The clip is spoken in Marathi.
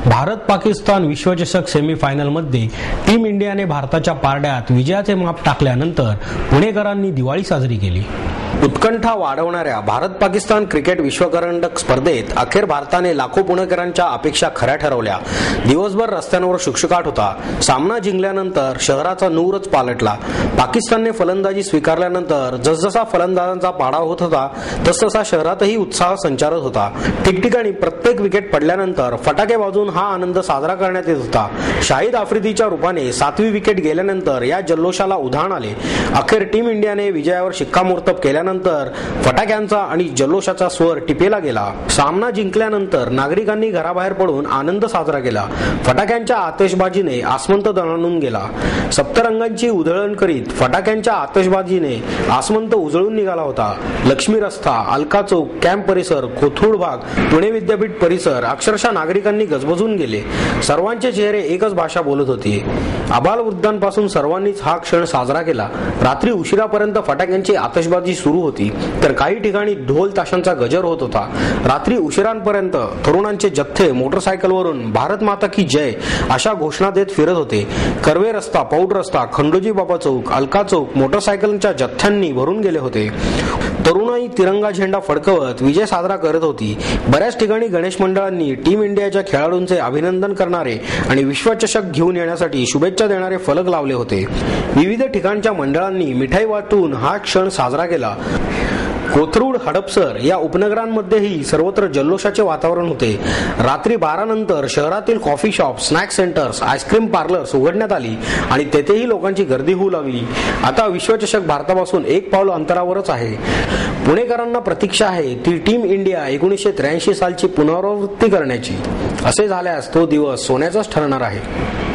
भारत पाकिस्तान विश्वचषक सेमीफायनलमध्ये टीम इंडियाने भारताच्या पारड्यात विजयाचे माप टाकल्यानंतर पुणेकरांनी दिवाळी साजरी केली। उत्कंठा वाढवणाऱ्या भारत पाकिस्तान क्रिकेट विश्वकरंडक स्पर्धेत अखेर भारताने लाखो पुणेकरांच्या अपेक्षा खऱ्या ठरवल्या। दिवसभर रस्त्यांवर शुकशुकाट होता। सामना जिंकल्यानंतर शहराचा नूरच पालटला। पाकिस्तानने फलंदाजी स्वीकारल्यानंतर जसजसा फलंदाजांचा पाडा होत होता तसतसा शहरातही उत्साह संचारत होता। ठिकठिकाणी प्रत्येक विकेट पडल्यानंतर फटाके वाजवून हा आनंद साजरा करण्यात येत होता। शाहिद आफ्रिदीच्या रूपाने 7वी विकेट गेल्यानंतर या जल्लोषाला उधाण आले। अखेर टीम इंडियाने विजयावर शिक्कामोर्तब केल्यानंतर फटाक्यांचा आणि जल्लोषाचा स्वर टिपेला गेला। सामना जिंकल्यानंतर नागरिकांनी घराबाहेर पडून आनंद साजरा केला। फटाक्यांच्या आतिषबाजीने आसमंत दणाणून गेला। सप्तरंगांची उधळण करीत फटाक्यांच्या आतिषबाजीने आसमंत उजळून निघाला होता। लक्ष्मी रस्ता, अलका चौक, कॅम्प परिसर, कोथरूड भाग, पुणे विद्यापीठ परिसर अक्षरशः नागरिकांनी गजबजून गेले। सर्वांचे चेहरे एकच भाषा बोलत होते। आबालवृद्धांपासून सर्वांनीच हा क्षण साजरा केला। रात्री उशिरापर्यंत फटाक्यांची आतिषबाजी सुरू होती तर काही ठिकाणी ढोल ताशांचा गजर होत होता। रात्री उशिरांपर्यंत तरुणांचे जथ्थे मोटरसायकलवरून भारत माता की जय अशा घोषणा देत फिरत होते। कर्वे रस्ता, पौड रस्ता, खंडोजी बाबा चौक, अलका चौक मोटरसायकलच्या जथ्यांनी भरून गेले होते। तरुणाई तिरंगा झेंडा फडकवत विजय साजरा करत होती। बऱ्याच ठिकाणी गणेश मंडळांनी टीम इंडियाच्या खेळाडूंचे अभिनंदन करणारे आणि विश्वचषक घेऊन येण्यासाठी शुभेच्छा देणारे फलक लावले होते। विविध ठिकाणच्या मंडळांनी मिठाई वाटून हा क्षण साजरा केला। कोथरूड, हडपसर या उपनगरांमध्येही सर्वत्र जल्लोषाचे वातावरण होते। रात्री 12 नंतर शहरातील coffee shop, snack centres, ice cream parlours उघडण्यात आली आणि तेथेही लोकांची गर्दी होऊ लागली। आता विश्वचषक भारतापासून एक पाऊल अंतरावरच आहे। पुणेकरांना प्रतीक्षा आहे ती टीम इंडिया 1983 सालची पुनरावृत्ती करण्याची। असे झाल्यास तो दिवस सोन्याचाच ठरणार आहे।